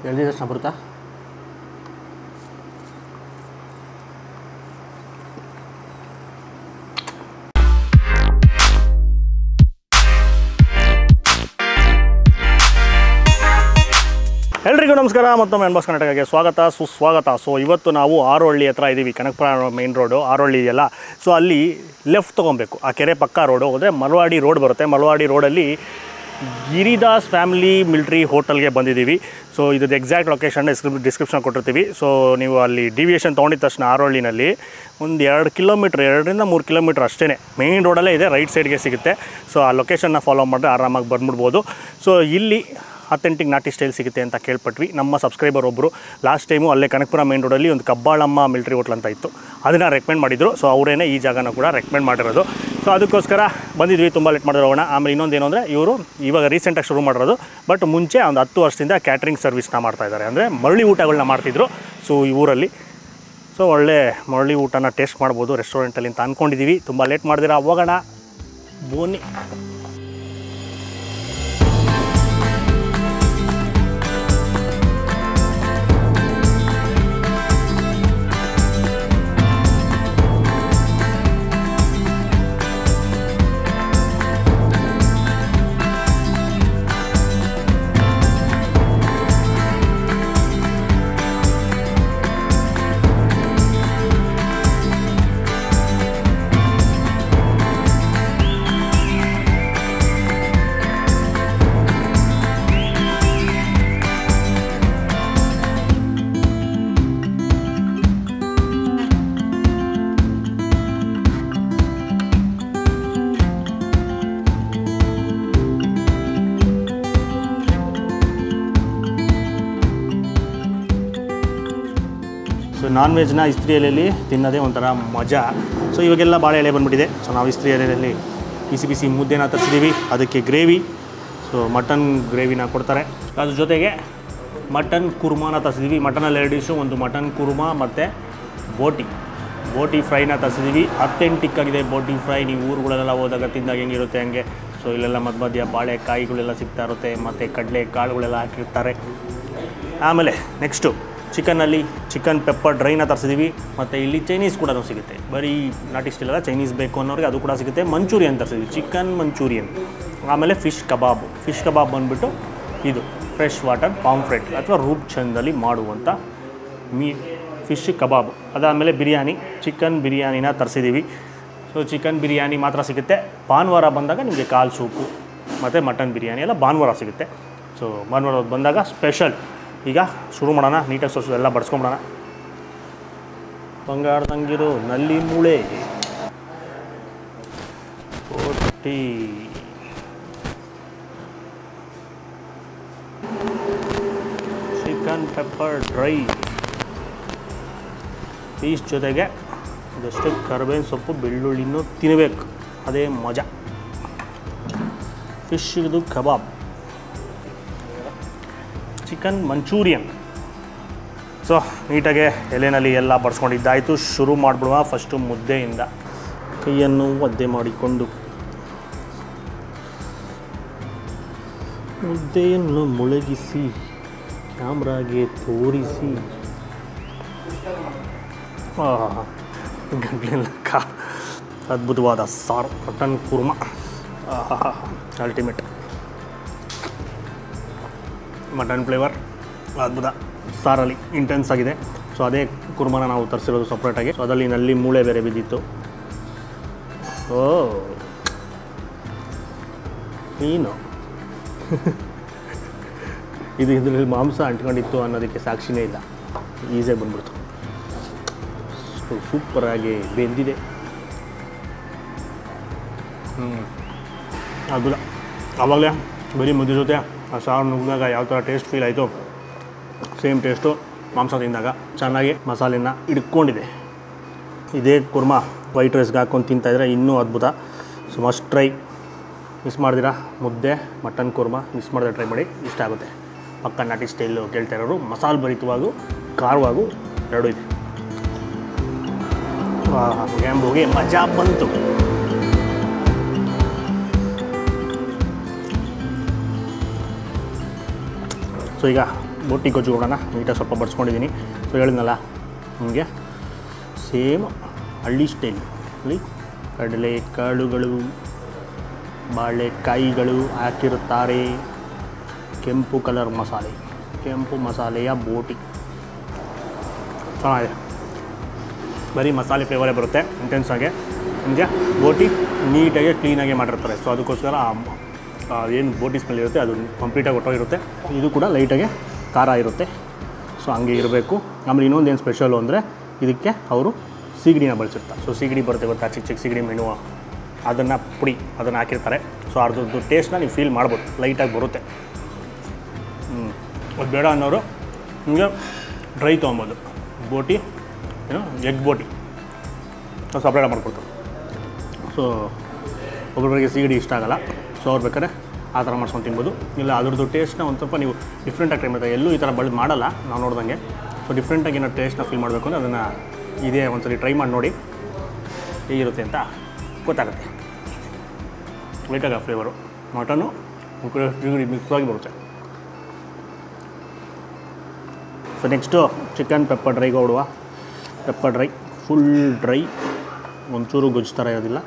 ಎಳ್ದಿದ ತಕ್ಷಣ ಬರುತ್ತಾ? ಎಲ್ರಿಗೂ ನಮಸ್ಕಾರ, ಮತ್ತೊಮ್ಮೆ ಎನ್ ಬಾಸ್ ಕರ್ನಾಟಕಕ್ಕೆ ಸ್ವಾಗತ ಸುಸ್ವಾಗತ. ಸೊ ಇವತ್ತು ನಾವು ಆರೋಹಳ್ಳಿ ಹತ್ರ ಇದ್ದೀವಿ. ಕನಕಪುರ ಮೇನ್ ರೋಡು ಆರೋಹಳ್ಳಿ ಇದೆಯಲ್ಲ, ಸೊ ಅಲ್ಲಿ ಲೆಫ್ಟ್ ತೊಗೊಬೇಕು. ಆ ಕೆರೆ ಪಕ್ಕ ರೋಡು ಹೋದರೆ ಮಲವಾಡಿ ರೋಡ್ ಬರುತ್ತೆ. ಮಲವಾಡಿ ರೋಡಲ್ಲಿ ಗಿರಿದಾಸ್ ಫ್ಯಾಮಿಲಿ ಮಿಲ್ಟ್ರಿ ಹೋಟೆಲ್ಗೆ ಬಂದಿದ್ದೀವಿ. ಸೊ ಇದ್ರದ್ದು ಎಕ್ಸಾಕ್ಟ್ ಲೊಕೇಶನ್ ಡಿಸ್ಕ್ರಿಪ್ಷನ್ ಕೊಟ್ಟಿರ್ತೀವಿ. ಸೊ ನೀವು ಅಲ್ಲಿ ಡಿವಿಯೇಷನ್ ತೊಗೊಂಡಿದ್ದ ತಕ್ಷಣ ಆರೋಹಳ್ಳಿನಲ್ಲಿ ಒಂದು 2 ಕಿಲೋಮೀಟ್ರ್ 2ರಿಂದ 3 ಕಿಲೋಮೀಟ್ರ್ ಅಷ್ಟೇ ಮೇನ್ ರೋಡಲ್ಲೇ ಇದೆ, ರೈಟ್ ಸೈಡ್ಗೆ ಸಿಗುತ್ತೆ. ಸೊ ಆ ಲೊಕೇಶನ್ನ ಫಾಲೋ ಮಾಡಿದ್ರೆ ಆರಾಮಾಗಿ ಬಂದ್ಬಿಡ್ಬೋದು. ಸೊ ಇಲ್ಲಿ ಅಥೆಂಟಿಕ್ ನಾಟಿ ಸ್ಟೈಲ್ ಸಿಗುತ್ತೆ ಅಂತ ಕೇಳ್ಪಟ್ವಿ. ನಮ್ಮ ಸಬ್ಸ್ಕ್ರೈಬರ್ ಒಬ್ಬರು ಲಾಸ್ಟ್ ಟೈಮು ಅಲ್ಲೇ ಕನಕಪುರ ಮೇನ್ ರೋಡಲ್ಲಿ ಒಂದು ಕಬ್ಬಾಳಮ್ಮ ಮಿಲ್ಟ್ರಿ ಹೋಟ್ಲ್ ಅಂತ ಇತ್ತು, ಅದನ್ನು ರೆಕಮೆಂಡ್ ಮಾಡಿದರು. ಸೊ ಅವರೇನೇ ಈ ಜಾಗನ ಕೂಡ ರೆಕಮೆಂಡ್ ಮಾಡಿರೋದು. ಸೊ ಅದಕ್ಕೋಸ್ಕರ ಬಂದಿದ್ವಿ. ತುಂಬ ಲೇಟ್ ಮಾಡಿದ್ರು ಹೋಗೋಣ. ಆಮೇಲೆ ಇನ್ನೊಂದೇನು ಅಂದರೆ ಇವರು ಇವಾಗ ರೀಸೆಂಟಾಗಿ ಶುರು ಮಾಡಿರೋದು, ಬಟ್ ಮುಂಚೆ ಒಂದು 10 ವರ್ಷದಿಂದ ಕ್ಯಾಟ್ರಿಂಗ್ ಸರ್ವಿಸ್ನ ಮಾಡ್ತಾಯಿದ್ದಾರೆ. ಅಂದರೆ ಮರಳಿ ಊಟಗಳನ್ನ ಮಾಡ್ತಿದ್ರು. ಸೊ ಈ ಊರಲ್ಲಿ ಸೊ ಒಳ್ಳೆ ಮರಳಿ ಊಟನ ಟೇಸ್ಟ್ ಮಾಡ್ಬೋದು ರೆಸ್ಟೋರೆಂಟಲ್ಲಿ ಅಂತ ಅಂದ್ಕೊಂಡಿದ್ದೀವಿ. ತುಂಬ ಲೇಟ್ ಮಾಡಿದಿರ, ಹೋಗೋಣ ಬನ್ನಿ. ಸೊ ನಾನ್ ವೆಜ್ನ ಇಸ್ತ್ರಿ ಎಲೆಯಲ್ಲಿ ತಿನ್ನೋದೇ ಒಂಥರ ಮಜಾ. ಸೊ ಇವಾಗೆಲ್ಲ ಬಾಳೆ ಎಲೆ ಬಂದುಬಿಟ್ಟಿದೆ. ಸೊ ನಾವು ಇಸ್ತ್ರಿ ಎಲೆಯಲ್ಲಿ ಬಿಸಿ ಬಿಸಿ ಮುದ್ದೆನ ತರಿಸಿದ್ದೀವಿ, ಅದಕ್ಕೆ ಗ್ರೇವಿ. ಸೊ ಮಟನ್ ಗ್ರೇವಿನ ಕೊಡ್ತಾರೆ. ಅದ್ರ ಜೊತೆಗೆ ಮಟನ್ ಕುರ್ಮಾನ ತರಿಸಿದ್ದೀವಿ. ಮಟನಲ್ಲಿ 2 ಡಿಶು, ಒಂದು ಮಟನ್ ಕುರ್ಮಾ ಮತ್ತು ಬೋಟಿ ಫ್ರೈನ ತರಿಸಿದ್ದೀವಿ. ಅಥೆಂಟಿಕ್ ಆಗಿದೆ ಬೋಟಿ ಫ್ರೈ. ನೀವು ಊರುಗಳೆಲ್ಲ ಹೋದಾಗ ತಿಂದಾಗ ಹೆಂಗಿರುತ್ತೆ ಹಂಗೆ. ಸೊ ಇಲ್ಲೆಲ್ಲ ಮಧ್ಯ ಬಾಳೆಕಾಯಿಗಳೆಲ್ಲ ಸಿಗ್ತಾ ಇರುತ್ತೆ, ಮತ್ತು ಕಡಲೆ ಕಾಳುಗಳೆಲ್ಲ ಹಾಕಿರ್ತಾರೆ. ಆಮೇಲೆ ನೆಕ್ಸ್ಟು ಚಿಕನ್ನಲ್ಲಿ ಚಿಕನ್ ಪೆಪ್ಪರ್ ಡ್ರೈನ ತರಿಸಿದ್ದೀವಿ. ಮತ್ತು ಇಲ್ಲಿ ಚೈನೀಸ್ ಕೂಡ ಸಿಗುತ್ತೆ. ಬರೀ ನಾಟಿ ಸ್ಟೈಲೆಲ್ಲ ಚೈನೀಸ್ ಬೇಕು ಅನ್ನೋರಿಗೆ ಅದು ಕೂಡ ಸಿಗುತ್ತೆ. ಮಂಚೂರಿಯನ್ ತರಿಸಿದ್ವಿ, ಚಿಕನ್ ಮಂಚೂರಿಯನ್. ಆಮೇಲೆ ಫಿಶ್ ಕಬಾಬ್ ಬಂದುಬಿಟ್ಟು ಇದು ಫ್ರೆಶ್ ವಾಟರ್ ಪಾಂಫ್ರೆಟ್ ಅಥವಾ ರೂಪ್ ಚಂದಲ್ಲಿ ಮಾಡುವಂಥ ಫಿಶ್ ಕಬಾಬ್. ಅದಾದಮೇಲೆ ಬಿರಿಯಾನಿ, ಚಿಕನ್ ಬಿರಿಯಾನಿನ ತರಿಸಿದ್ದೀವಿ. ಸೊ ಚಿಕನ್ ಬಿರಿಯಾನಿ ಮಾತ್ರ ಸಿಗುತ್ತೆ. ಭಾನುವಾರ ಬಂದಾಗ ನಿಮಗೆ ಕಾಲ್ ಸೂಪು ಮತ್ತು ಮಟನ್ ಬಿರಿಯಾನಿ ಎಲ್ಲ ಭಾನುವಾರ ಸಿಗುತ್ತೆ. ಸೊ ಭಾನುವಾರ ಬಂದಾಗ ಸ್ಪೆಷಲ್. ಈಗ ಶುರು ಮಾಡೋಣ. ನೀಟಾಗಿ ಸೊಸು ಎಲ್ಲ ಬಡಿಸ್ಕೊಂಬಿಡೋಣ. ಬಂಗಾರದಂಗಿರೋ ನಲ್ಲಿ ಮೂಳೆ ಬೋಟಿ, ಚಿಕನ್ ಪೆಪ್ಪರ್ ಡ್ರೈ, ಪೀಸ್ ಜೊತೆಗೆ ಇದಷ್ಟು ಕರಿಬೇವಿನ ಸೊಪ್ಪು ಬೆಳ್ಳುಳ್ಳಿನೂ ತಿನ್ನಬೇಕು, ಅದೇ ಮಜಾ. ಫಿಶ್ದು ಕಬಾಬ್, ಚಿಕನ್ ಮಂಚೂರಿಯನ್. ಸೊ ನೀಟಾಗೆ ಎಲೆನಲ್ಲಿ ಎಲ್ಲ ಬಡಿಸ್ಕೊಂಡಿದ್ದಾಯಿತು. ಶುರು ಮಾಡಿಬಿಡುವ. ಫಸ್ಟು ಮುದ್ದೆಯಿಂದ ಕೈಯನ್ನು ಒದ್ದೆ ಮಾಡಿಕೊಂಡು ಮುದ್ದೆಯನ್ನು ಮುಳುಗಿಸಿ ಕ್ಯಾಮ್ರಾಗೆ ತೋರಿಸಿ ಗಂಟ್ಲಿನ ಅದ್ಭುತವಾದ ಸಾರು mutton kurma, ultimate mutton flavour ಅದ್ಭುತ. ಸಾರಲ್ಲಿ ಇಂಟೆನ್ಸ್ ಆಗಿದೆ. ಸೊ ಅದೇ ಕುರ್ಮಾನ ನಾವು ತರಿಸಿರೋದು ಸಪ್ರೇಟಾಗಿ. ಸೊ ಅದರಲ್ಲಿ ನಲ್ಲಿ ಮೂಳೆ ಬೇರೆ ಬಿದ್ದಿತ್ತು. ಓ ಏನು ಇದು ಇದರಲ್ಲಿ ಮಾಂಸ ಅಂಟ್ಕೊಂಡಿತ್ತು ಅನ್ನೋದಕ್ಕೆ ಸಾಕ್ಷಿನೇ ಇಲ್ಲ. ಈಸಿಯಾಗಿ ಬಂದ್ಬಿಡ್ತು. ಸೊ ಸೂಪರಾಗಿ ಬೆಂದಿದೆ. ಅದ್ಭುತ. ಆವಾಗಲೇ ಬರೀ ಮುದ್ದೆ ಜೊತೆ ಆ ಸಾರು ನುಗ್ಗಿದಾಗ ಯಾವ ಥರ ಟೇಸ್ಟ್ ಫೀಲ್ ಆಯಿತು, ಸೇಮ್ ಟೇಸ್ಟು ಮಾಂಸ ತಿಂದಾಗ. ಚೆನ್ನಾಗಿ ಮಸಾಲೆನ ಹಿಡ್ಕೊಂಡಿದೆ. ಇದೇ ಕುರ್ಮಾ ವೈಟ್ ರೈಸ್ಗೆ ಹಾಕ್ಕೊಂಡು ತಿಂತಾಯಿದ್ರೆ ಇನ್ನೂ ಅದ್ಭುತ. So must try. ಮಿಸ್ ಮಾಡ್ದಿರಾ ಮುದ್ದೆ ಮಟನ್ ಕುರ್ಮಾ ಮಿಸ್ ಮಾಡಿದ್ರೆ ಟ್ರೈ ಮಾಡಿ, ಇಷ್ಟ ಆಗುತ್ತೆ. ಪಕ್ಕ ನಾಟಿ ಸ್ಟೈಲು ಕೇಳ್ತಾ ಇರೋರು. ಮಸಾಲೆ ಭರಿತವಾಗೂ ಖಾರವಾಗೂ ಎರಡೂ ಇದೆ. ಗ್ಯಾಂಬೋಗೆ ಮಜಾ ಬಂತು. ಸೊ ಈಗ ಬೋಟಿ ಗೊಜ್ಜು ಕೊಡೋಣ. ನೀಟಾಗಿ ಸ್ವಲ್ಪ ಬಡಿಸ್ಕೊಂಡಿದ್ದೀನಿ. ಸೊ ಹೇಳಿದ್ನಲ್ಲ ನಿಮಗೆ ಸೇಮ್ ಹಳ್ಳಿ ಸ್ಟೈಲ್ ಅಲ್ಲಿ ಕಡಲೆ ಕಾಳುಗಳು ಬಾಳೆಕಾಯಿಗಳು ಹಾಕಿರುತ್ತಾರೆ. ಕೆಂಪು ಕಲರ್ ಮಸಾಲೆ, ಕೆಂಪು ಮಸಾಲೆಯ ಬೋಟಿ ಚೆನ್ನಾಗಿದೆ. ಬರೀ ಮಸಾಲೆ ಫ್ಲೇವರೇ ಬರುತ್ತೆ ಇಂಟೆನ್ಸಾಗೆ. ನಿಮಗೆ ಬೋಟಿ ನೀಟಾಗಿ ಕ್ಲೀನಾಗಿ ಮಾಡಿರ್ತಾರೆ. ಸೊ ಅದಕ್ಕೋಸ್ಕರ ಏನು ಬೋಟಿ ಸ್ಮೆಲ್ ಇರುತ್ತೆ ಅದು ಕಂಪ್ಲೀಟಾಗಿ ಹೊಟ್ಟೋಗಿರುತ್ತೆ. ಇದು ಕೂಡ ಲೈಟಾಗಿ ಖಾರ ಇರುತ್ತೆ. ಸೊ ಹಂಗೆ ಇರಬೇಕು. ಆಮೇಲೆ ಇನ್ನೊಂದೇನು ಸ್ಪೆಷಲು ಅಂದರೆ ಇದಕ್ಕೆ ಅವರು ಸೀಗಡಿನ ಬಳಸಿರ್ತಾರೆ. ಸೊ ಸೀಗಡಿ ಬರುತ್ತೆ ಗೊತ್ತಾ, ಚಿಕ್ಕ ಚಿಕ್ಕ ಸೀಗಡಿ ಮೆನು, ಅದನ್ನು ಪುಡಿ ಅದನ್ನು ಹಾಕಿರ್ತಾರೆ. ಸೊ ಅದ್ರದ್ದು ಟೇಸ್ಟ್ನ ನೀವು ಫೀಲ್ ಮಾಡ್ಬೋದು, ಲೈಟಾಗಿ ಬರುತ್ತೆ. ಅದು ಬೇಡ ಅನ್ನೋರು ನಿಮಗೆ ಡ್ರೈ ತೊಗೊಬೋದು. ಬೋಟಿ ಏನು ಎಗ್ ಬೋಟಿ ಸಪ್ರೇಟ್ ಮಾಡ್ಕೊಡ್ತಾರೆ. ಸೊ ಒಬ್ಬೊಬ್ಬರಿಗೆ ಸೀಗಡಿ ಇಷ್ಟ ಆಗೋಲ್ಲ. ಸೊ ಅವ್ರು ಬೇಕಾದ್ರೆ ಆ ಥರ ಮಾಡ್ಸ್ಕೊಂಡು ತಿನ್ಬೋದು. ಇಲ್ಲ ಅದ್ರದ್ದು ಟೇಸ್ಟ್ನ ಒಂದು ಸ್ವಲ್ಪ ನೀವು ಡಿಫ್ರೆಂಟಾಗಿ ಟ್ರೈ ಮಾಡ್ತಾರೆ. ಎಲ್ಲೂ ಈ ಥರ ಮಾಡಲ್ಲ ನಾವು ನೋಡ್ದಂಗೆ. ಸೊ ಡಿಫ್ರೆಂಟಾಗಿ ಏನೋ ಟೇಸ್ಟ್ನ ಫೀಲ್ ಮಾಡಬೇಕು ಅಂದರೆ ಅದನ್ನು ಇದೇ ಒಂದ್ಸರಿ ಟ್ರೈ ಮಾಡಿ ನೋಡಿ ಹೇಗಿರುತ್ತೆ ಅಂತ ಗೊತ್ತಾಗುತ್ತೆ. ಲೈಟಾಗಿ ಆ ಫ್ಲೇವರು ಮಟನು ಸೀಗಡಿ ಮಿಕ್ಸ್ ಆಗಿ ಬರುತ್ತೆ. ಸೊ ನೆಕ್ಸ್ಟು ಚಿಕನ್ ಪೆಪ್ಪರ್ ಡ್ರೈಗೆ ಹೊಡುವ. ಪೆಪ್ಪರ್ ಡ್ರೈ ಫುಲ್ ಡ್ರೈ, ಒಂಚೂರು ಗೊಜ್ಜು ಥರ ಇರೋದಿಲ್ಲ.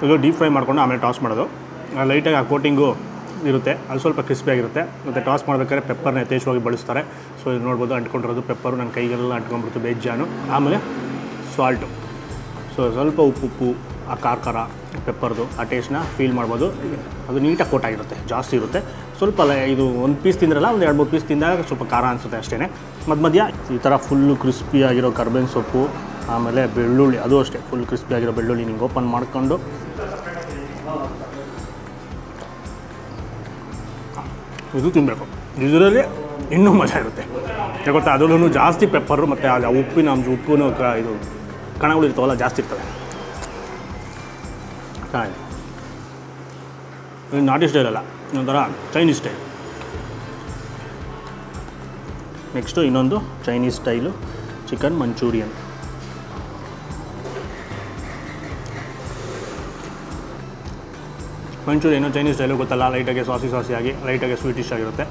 ಇದು ಡೀಪ್ ಫ್ರೈ ಮಾಡ್ಕೊಂಡು ಆಮೇಲೆ ಟಾಸ್ ಮಾಡೋದು. ಲೈಟಾಗಿ ಆ ಕೋಟಿಂಗು ಇರುತ್ತೆ, ಅದು ಸ್ವಲ್ಪ ಕ್ರಿಸ್ಪಿಯಾಗಿರುತ್ತೆ. ಮತ್ತು ಟಾಸ್ ಮಾಡಬೇಕಾದ್ರೆ ಪೆಪ್ಪರ್ನ ಯಥೇಚ್ಛವಾಗಿ ಬಳಸ್ತಾರೆ. ಸೊ ಇದು ನೋಡ್ಬೋದು ಅಂಟ್ಕೊಂಡಿರೋದು ಪೆಪ್ಪರು ನನ್ನ ಕೈಗೆಲ್ಲ ಅಂಟ್ಕೊಂಡ್ಬಿಡ್ತು ಬೇಜಾನು. ಆಮೇಲೆ ಸಾಲ್ಟು, ಸೊ ಸ್ವಲ್ಪ ಉಪ್ಪು ಆ ಖಾರ ಪೆಪ್ಪರ್ದು ಆ ಟೇಸ್ಟ್ನ ಫೀಲ್ ಮಾಡ್ಬೋದು. ಅದು ನೀಟಾಗಿ ಕೋಟಾಗಿರುತ್ತೆ, ಜಾಸ್ತಿ ಇರುತ್ತೆ. ಸ್ವಲ್ಪ ಇದು ಒಂದು ಪೀಸ್ ತಿಂದ್ರಲ್ಲ, ಒಂದು 2-3 ಪೀಸ್ ತಿಂದಾಗ ಸ್ವಲ್ಪ ಖಾರ ಅನಿಸುತ್ತೆ ಅಷ್ಟೇ. ಮಧ್ಯ ಈ ಥರ ಫುಲ್ಲು ಕ್ರಿಸ್ಪಿಯಾಗಿರೋ ಕರ್ಬೇವಿನ ಸೊಪ್ಪು, ಆಮೇಲೆ ಬೆಳ್ಳುಳ್ಳಿ, ಅದು ಅಷ್ಟೇ ಫುಲ್ ಕ್ರಿಸ್ಪಿಯಾಗಿರೋ ಬೆಳ್ಳುಳ್ಳಿ ನಿಂಗೆ ಓಪನ್ ಮಾಡ್ಕೊಂಡು ಇದು ತಿನ್ನಬೇಕು. ಇದರಲ್ಲಿ ಇನ್ನೂ ಮಜಾ ಇರುತ್ತೆ. ಯಾಗೊತ್ತಾ, ಅದರಲ್ಲೂ ಜಾಸ್ತಿ ಪೆಪ್ಪರು ಮತ್ತು ಅದು ಉಪ್ಪಿನ ಉಪ್ಪು ಇದು ಕಣಗಳು ಇರ್ತಾವಲ್ಲ ಜಾಸ್ತಿ ಇರ್ತವೆ. ಹಾಂ, ಇದು ನಾಟಿ ಸ್ಟೈಲ್ ಅಲ್ಲ, ಒಂಥರ ಚೈನೀಸ್ ಸ್ಟೈಲ್. ನೆಕ್ಸ್ಟು ಇನ್ನೊಂದು Chinese style chicken manchurian. Manchurian Chinese style ಗೊತ್ತಲ್ಲ, ಲೈಟಾಗಿ ಸಾಸಿಯಾಗಿ ಲೈಟಾಗಿ ಸ್ವೀಟಿಶ್ ಆಗಿರುತ್ತೆ.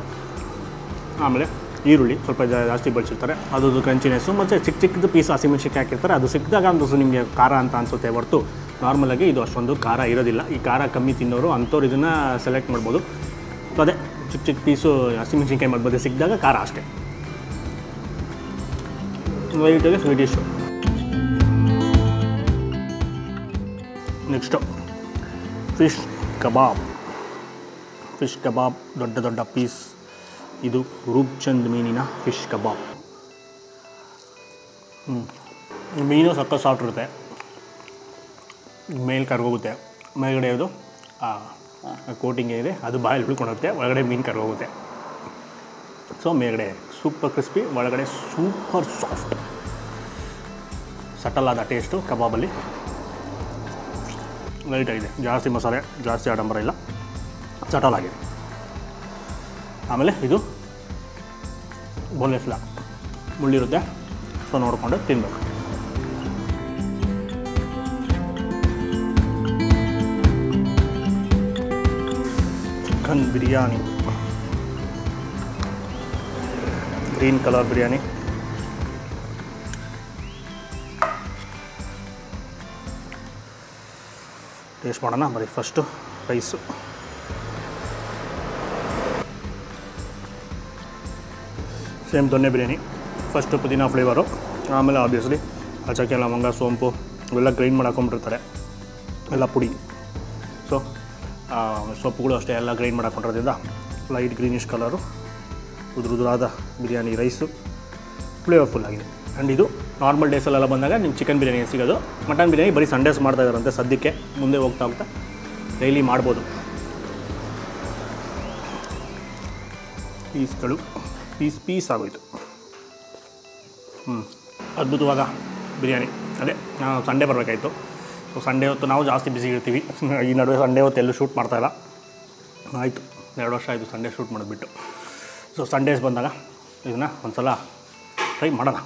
ಆಮೇಲೆ ಈರುಳ್ಳಿ ಸ್ವಲ್ಪ ಜಾಸ್ತಿ ಬಳಸಿರ್ತಾರೆ, ಅದ್ರದ್ದು ಕ್ರಂಚಿನೆಸ್ಸು ಮತ್ತು ಚಿಕ್ಕದು ಪೀಸ್ ಹಸಿಮೆಣ್ಸಿನ್ಕಾಯಿ ಹಾಕಿರ್ತಾರೆ. ಅದು ಸಿಕ್ಕಿದಾಗ ಒಂದು ನಿಮಗೆ ಖಾರ ಅಂತ ಅನಿಸುತ್ತೆ ಹೊರತು ನಾರ್ಮಲಾಗಿ ಇದು ಅಷ್ಟೊಂದು ಖಾರ ಇರೋದಿಲ್ಲ. ಈ ಖಾರ ಕಮ್ಮಿ ತಿನ್ನೋರು ಅಂಥವ್ರು ಇದನ್ನು ಸೆಲೆಕ್ಟ್ ಮಾಡ್ಬೋದು. ಸೊ ಅದೇ ಚಿಕ್ಕ ಪೀಸು ಹಸಿಮೆಣ್ಸಿನ್ಕಾಯಿ ಮಾಡ್ಬೋದು, ಸಿಕ್ಕಿದಾಗ ಖಾರ ಅಷ್ಟೇ. ಲೈಟಾಗಿ ಸ್ವೀಟಿಶು. ನೆಕ್ಸ್ಟು ಫಿಶ್ ಕಬಾಬ್. ಫಿಶ್ ಕಬಾಬ್ ದೊಡ್ಡ ದೊಡ್ಡ ಪೀಸ್. ಇದು ರೂಪ್ಚಂದ್ ಮೀನಿನ ಫಿಶ್ ಕಬಾಬ್. ಮೀನು ಸಕ್ಕ ಸಾಫ್ಟ್ ಇರುತ್ತೆ, ಮೇಲೆ ಕರ್ಗೋಗುತ್ತೆ. ಮೇಲ್ಗಡೆ ಅದು ಕೋಟಿಂಗ್ ಏನಿದೆ ಅದು ಬಾಯಲ್ಲಿ ಉಳ್ಕೊಂಡೋಗುತ್ತೆ, ಒಳಗಡೆ ಮೀನು ಕರ್ಗೋಗುತ್ತೆ. ಸೊ ಮೇಲ್ಗಡೆ ಸೂಪರ್ ಕ್ರಿಸ್ಪಿ, ಒಳಗಡೆ ಸೂಪರ್ ಸಾಫ್ಟ್, ಸಟಲ್ ಆದ ಟೇಸ್ಟು ಕಬಾಬಲ್ಲಿ. ಲೈಟಾಗಿದೆ, ಜಾಸ್ತಿ ಮಸಾಲೆ ಜಾಸ್ತಿ ಆಡಂಬರ ಇಲ್ಲ, ಸಟಲ್ ಆಗಿದೆ. ಆಮೇಲೆ ಇದು ಬೋನ್ಲೆಸ್ ಇಲ್ಲ, ಮುಳ್ಳಿರುತ್ತೆ. ಸೊ ನೋಡಿಕೊಂಡು ತಿನ್ನಬೇಕು. Chicken biryani, green colour biryani. Taste ಮಾಡೋಣ. ಬರೀ ಫಸ್ಟು ರೈಸು. ಸೇಮ್ ದೊನ್ನೆ ಬಿರಿಯಾನಿ. ಫಸ್ಟು ಪುದೀನ ಫ್ಲೇವರು, ಆಮೇಲೆ ಆಬ್ವಿಯಸ್ಲಿ ಚಕ್ಕೆ ಲವಂಗ ಸೋಂಪು ಇವೆಲ್ಲ ಗ್ರೈಂಡ್ ಮಾಡಿ ಹಾಕೊಂಡ್ಬಿಟ್ಟಿರ್ತಾರೆ, ಎಲ್ಲ ಪುಡಿ. ಸೊ ಸೊಪ್ಪುಗಳು ಅಷ್ಟೇ ಎಲ್ಲ ಗ್ರೈಂಡ್ ಮಾಡಿ ಹಾಕೊಂಡಿರೋದ್ರಿಂದ ಲೈಟ್ ಗ್ರೀನಿಶ್ ಕಲರು, ಉದುರಾದ ಬಿರಿಯಾನಿ ರೈಸು ಫ್ಲೇವರ್ಫುಲ್ ಆಗಿದೆ. ಆ್ಯಂಡ್ ಇದು ನಾರ್ಮಲ್ ಡೇಸಲ್ಲೆಲ್ಲ ಬಂದಾಗ ನಿಮ್ಮ ಚಿಕನ್ ಬಿರಿಯಾನಿ ಸಿಗೋದು. ಮಟನ್ ಬಿರಿಯಾನಿ ಬರೀ ಸಂಡೇಸ್ ಮಾಡ್ತಾ ಇದ್ದಾರಂತೆ ಸದ್ಯಕ್ಕೆ, ಮುಂದೆ ಹೋಗ್ತಾ ಡೈಲಿ ಮಾಡ್ಬೋದು. ಪೀಸ್ಗಳು ಪೀಸ್ ಆಗೋಯ್ತು. ಅದ್ಭುತವಾದ ಬಿರಿಯಾನಿ. ಅದೇ ನಾವು ಸಂಡೇ ಬರಬೇಕಾಯ್ತು. ಸೊ ಸಂಡೇ ಹೊತ್ತು ನಾವು ಜಾಸ್ತಿ ಬ್ಯುಸಿ ಇರ್ತೀವಿ. ಈ ನಡುವೆ ಸಂಡೇ ಹೊತ್ತು ಎಲ್ಲೂ ಶೂಟ್ ಮಾಡ್ತಾಯಿಲ್ಲ. ಆಯಿತು, 2 ವರ್ಷ ಆಯಿತು ಸಂಡೇ ಶೂಟ್ ಮಾಡಿಬಿಟ್ಟು. ಸೊ ಸಂಡೇಸ್ ಬಂದಾಗ ಇದನ್ನು ಒಂದು ಸಲ ಟ್ರೈ ಮಾಡೋಣ.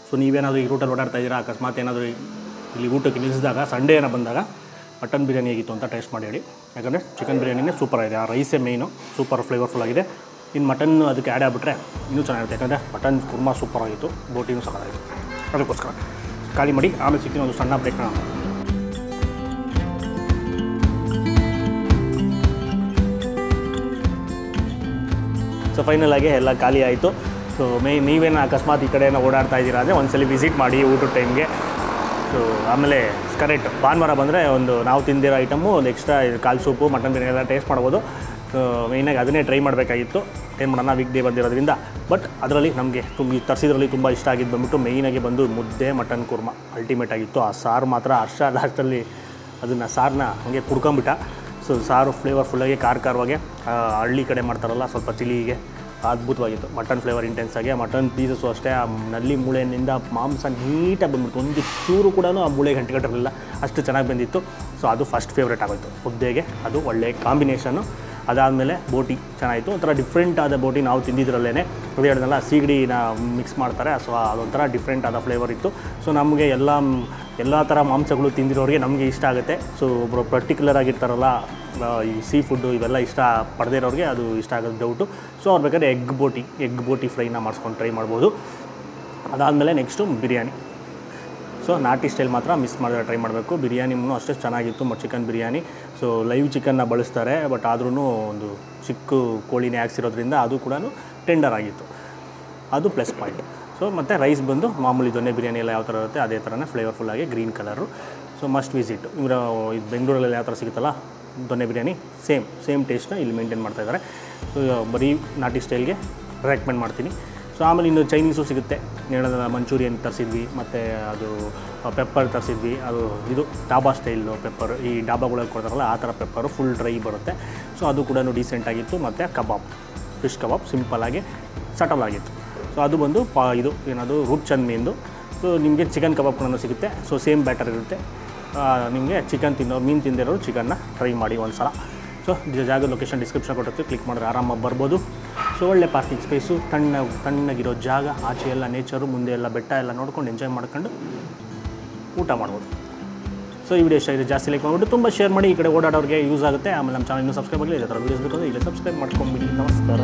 ಸೊ ನೀವೇನಾದರೂ ಈ ರೂಟಲ್ಲಿ ಓಡಾಡ್ತಾ ಇದ್ದೀರಾ, ಅಕಸ್ಮಾತ್ ಏನಾದರೂ ಇಲ್ಲಿ ಊಟಕ್ಕೆ ನಿಲ್ಲಿಸಿದಾಗ ಸಂಡೇ ಏನೋ ಬಂದಾಗ ಮಟನ್ ಬಿರಿಯಾನಿ ಹೇಗಿತ್ತು ಅಂತ ಟೇಸ್ಟ್ ಮಾಡಿ ಹೇಳಿ. ಯಾಕಂದರೆ ಚಿಕನ್ ಬಿರಿಯಾನಿನೇ ಸೂಪರ್ ಆಗಿದೆ, ಆ ರೈಸೇ ಮೇಯ್ನು ಸೂಪರ್ ಫ್ಲೇವರ್ಫುಲ್ ಆಗಿದೆ. ಇನ್ನು ಮಟನ್ ಅದಕ್ಕೆ ಆ್ಯಡ್ ಆಗಿಬಿಟ್ರೆ ಇನ್ನೂ ಚೆನ್ನಾಗಿರುತ್ತೆ. ಯಾಕಂದರೆ ಮಟನ್ ಕುರ್ಮಾ ಸೂಪರ್ ಆಗಿತ್ತು, ಬೋಟಿನೂ ಸಕ್ಕತ್ತಾಗಿತ್ತು. ಅದಕ್ಕೋಸ್ಕರ ಖಾಲಿ ಮಾಡಿ ಆಮೇಲೆ ಸಿಗ್ತೀನಿ ಒಂದು ಸಣ್ಣ ಬ್ರೇಕ್. ಸೊ ಫೈನಲಾಗಿ ಎಲ್ಲ ಖಾಲಿ ಆಯಿತು. ಸೊ ನೀವೇನು ಅಕಸ್ಮಾತ್ ಈ ಕಡೆ ಓಡಾಡ್ತಾ ಇದ್ದೀರಾ ಅಂದರೆ ಒಂದ್ಸಲಿ ವಿಸಿಟ್ ಮಾಡಿ ಊಟದ ಟೈಮ್ಗೆ. ಸೊ ಆಮೇಲೆ ಕರೆಕ್ಟ್ ಭಾನುವಾರ ಬಂದರೆ ಒಂದು ನಾವು ತಿಂದಿರೋ ಐಟಮು ಒಂದು ಎಕ್ಸ್ಟ್ರಾ ಕಾಲು ಸೂಪು ಮಟನ್ ಬಿರಿಯಾನಿ ಎಲ್ಲ ಟೇಸ್ಟ್ ಮಾಡ್ಬೋದು. ಸೊ ಮೇಯ್ನಾಗಿ ಅದನ್ನೇ ಟ್ರೈ ಮಾಡಬೇಕಾಗಿತ್ತು, ಏನು ಮಾಡೋಣ ವೀಕ್ ಡೇ ಬಂದಿರೋದ್ರಿಂದ. ಬಟ್ ಅದರಲ್ಲಿ ನಮಗೆ ತರಿಸಿದ್ರಲ್ಲಿ ತುಂಬ ಇಷ್ಟ ಆಗಿದ್ದು ಬಂದ್ಬಿಟ್ಟು ಮೇಯ್ನಾಗಿ ಬಂದು ಮುದ್ದೆ ಮಟನ್ ಕುರ್ಮಾ ಅಲ್ಟಿಮೇಟ್ ಆಗಿತ್ತು. ಆ ಸಾರು ಮಾತ್ರ ಹರ್ಷ ಲಾಸ್ಟಲ್ಲಿ ಅದನ್ನು ಸಾರನ್ನ ಹಂಗೆ ಕುಡ್ಕೊಂಬಿಟ್ಟ. ಸೊ ಸಾರು ಫ್ಲೇವರ್ಫುಲ್ಲಾಗಿ ಖಾರವಾಗಿ ಹಳ್ಳಿ ಕಡೆ ಮಾಡ್ತಾರಲ್ಲ ಸ್ವಲ್ಪ ಚಿಲಿಗೆ ಅದ್ಭುತವಾಗಿತ್ತು. ಮಟನ್ ಫ್ಲೇವರ್ ಇಂಟೆನ್ಸಾಗಿ ಮಟನ್ ಪೀಸಸ್ಸು ಅಷ್ಟೇ ಆ ನಲ್ಲಿ ಮೂಳೆಯಿಂದ ಮಾಂಸ ನೀಟಾಗಿ ಬಂದ್ಬಿಟ್ಟು ಒಂದು ಚೂರು ಕೂಡ ಆ ಮೂಳೆಗೆ ಅಂಟಿಕೊಂಡಿರಲಿಲ್ಲ, ಅಷ್ಟು ಚೆನ್ನಾಗಿ ಬಂದಿತ್ತು. ಸೊ ಅದು ಫಸ್ಟ್ ಫೇವ್ರೇಟ್ ಆಗೋಯಿತು ಮುದ್ದೆಗೆ, ಅದು ಒಳ್ಳೆಯ ಕಾಂಬಿನೇಷನ್ನು. ಅದಾದಮೇಲೆ ಬೋಟಿ ಚೆನ್ನಾಗಿತ್ತು, ಒಂಥರ ಡಿಫ್ರೆಂಟ್ ಆದ ಬೋಟಿ ನಾವು ತಿಂದಿದ್ರಲ್ಲೇ. ಅದೇ ಹೇಳಿದ್ನಲ್ಲ ಸೀಗಡಿನ ಮಿಕ್ಸ್ ಮಾಡ್ತಾರೆ, ಸೊ ಅದೊಂಥರ ಡಿಫ್ರೆಂಟ್ ಆದ ಫ್ಲೇವರ್ ಇತ್ತು. ಸೊ ನಮಗೆ ಎಲ್ಲ ಥರ ಮಾಂಸಗಳು ತಿಂದಿರೋರಿಗೆ ನಮಗೆ ಇಷ್ಟ ಆಗುತ್ತೆ. ಸೊ ಒಬ್ಬರು ಪರ್ಟಿಕ್ಯುಲರ್ ಆಗಿರ್ತಾರಲ್ಲ ಈ ಸೀ ಫುಡ್ಡು ಇವೆಲ್ಲ ಇಷ್ಟ ಪಡೆದೇ ಇರೋರಿಗೆ ಅದು ಇಷ್ಟ ಆಗೋದು ಡೌಟು. ಸೊ ಅವ್ರು ಬೇಕಾದ್ರೆ ಎಗ್ ಬೋಟಿ ಫ್ರೈನ ಮಾಡಿಸ್ಕೊಂಡು ಟ್ರೈ ಮಾಡ್ಬೋದು. ಅದಾದಮೇಲೆ ನೆಕ್ಸ್ಟು ಬಿರಿಯಾನಿ. ಸೊ ನಾಟಿ ಸ್ಟೈಲ್ ಮಾತ್ರ ಮಿಸ್ ಮಾಡಿದ್ರೆ ಟ್ರೈ ಮಾಡಬೇಕು. ಬಿರಿಯಾನಿನೂ ಅಷ್ಟೇ ಚೆನ್ನಾಗಿತ್ತು, ಚಿಕನ್ ಬಿರಿಯಾನಿ. ಸೊ ಲೈವ್ ಚಿಕನ್ನ ಬಳಸ್ತಾರೆ, ಬಟ್ ಆದ್ರೂ ಒಂದು ಚಿಕ್ಕ ಕೋಳಿನೇ ಹಾಕ್ಸಿರೋದ್ರಿಂದ ಅದು ಕೂಡ ಟೆಂಡರ್ ಆಗಿತ್ತು, ಅದು ಪ್ಲಸ್ ಪಾಯಿಂಟ್. ಸೊ ಮತ್ತು ರೈಸ್ ಬಂದು ಮಾಮೂಲಿ ದೊನ್ನೆ ಬಿರಿಯಾನಿ ಎಲ್ಲ ಯಾವ ಥರ ಇರುತ್ತೆ ಅದೇ ಥರನೇ ಫ್ಲೇವರ್ಫುಲ್ಲಾಗಿ green colour. So must visit. ಇವರು ಇದು ಬೆಂಗಳೂರಲ್ಲಿ ಯಾವ ಥರ ಸಿಗುತ್ತಲ್ಲ ದೊನ್ನೆ ಬಿರಿಯಾನಿ ಸೇಮ್ ಟೇಸ್ಟ್ನ ಇಲ್ಲಿ ಮೇಂಟೈನ್ ಮಾಡ್ತಾಯಿದ್ದಾರೆ. ಸೊ ಬರೀ ನಾಟಿ ಸ್ಟೈಲ್ಗೆ ರೆಕಮೆಂಡ್ ಮಾಡ್ತೀನಿ. ಸೊ ಆಮೇಲೆ ಇನ್ನು ಚೈನೀಸು ಸಿಗುತ್ತೆ, ಹೇಳೋದ ಮಂಚೂರಿಯನ್ ತರಿಸಿದ್ವಿ, ಮತ್ತು ಅದು ಪೆಪ್ಪರ್ ತರಿಸಿದ್ವಿ. ಅದು ಇದು ಡಾಬಾ ಸ್ಟೈಲು ಪೆಪ್ಪರ್, ಈ ಡಾಬಾಗಳಿಗೆ ಕೊಡ್ತಾರಲ್ಲ ಆ ಥರ ಪೆಪ್ಪರು ಫುಲ್ ಡ್ರೈ ಬರುತ್ತೆ. ಸೊ ಅದು ಕೂಡ ಡೀಸೆಂಟಾಗಿತ್ತು. ಮತ್ತು ಕಬಾಬ್, ಫಿಶ್ ಕಬಾಬ್ ಸಿಂಪಲ್ಲಾಗಿ ಸಟಲ್ ಆಗಿತ್ತು. ಸೊ ಅದು ಬಂದು ಇದು ಏನದು ರೂಪ್ಚಂದ್ ಮೀನ್ದು. ಸೊ ನಿಮಗೆ ಚಿಕನ್ ಕಬಾಬ್ ಕೂಡ ಸಿಗುತ್ತೆ. ಸೊ ಸೇಮ್ ಬ್ಯಾಟರ್ ಇರುತ್ತೆ. ನಿಮಗೆ ಚಿಕನ್ ಮೀನು ತಿಂದಿರೋರು ಚಿಕನ್ನ ಟ್ರೈ ಮಾಡಿ ಒಂದು ಸಲ. ಸೊ ಜಾಗದ ಲೊಕೇಶನ್ ಡಿಸ್ಕ್ರಿಪ್ಷನ್ ಕೊಟ್ಟಿರ್ತೀವಿ, ಕ್ಲಿಕ್ ಮಾಡಿದ್ರೆ ಆರಾಮಾಗಿ ಬರ್ಬೋದು. ಸೊ ಒಳ್ಳೆ ಪಾರ್ಕಿಂಗ್ ಸ್ಪೇಸು, ತಣ್ಣಗಿರೋ ಜಾಗ, ಆಚೆ ಎಲ್ಲ ನೇಚರು, ಮುಂದೆ ಎಲ್ಲ ಬೆಟ್ಟ ಎಲ್ಲ ನೋಡ್ಕೊಂಡು ಎಂಜಾಯ್ ಮಾಡ್ಕೊಂಡು ಊಟ ಮಾಡ್ಬೋದು. ಸೊ ಈ ವಿಡಿಯೋ ಇಷ್ಟ ಇದೆ ಜಾಸ್ತಿ ಲೈಕ್ ಮಾಡಿಬಿಟ್ಟು ತುಂಬ ಶೇರ್ ಮಾಡಿ, ಈ ಕಡೆ ಓಡಾಡೋರಿಗೆ ಯೂಸ್ ಆಗುತ್ತೆ. ಆಮೇಲೆ ನಮ್ಮ ಚಾನಲ್ ಇನ್ನೂ ಸಬ್ಸ್ಕ್ರೈಬ್ ಆಗಲಿ, ಇದೇ ಥರ ವೀಡಿಯೋಸ್ ಬೇಕು ಅಂದರೆ ಈಗ ಸಬ್ಸ್ಕ್ರೈಬ್ ಮಾಡ್ಕೊಂಬಿಡಿ. ನಮಸ್ಕಾರ.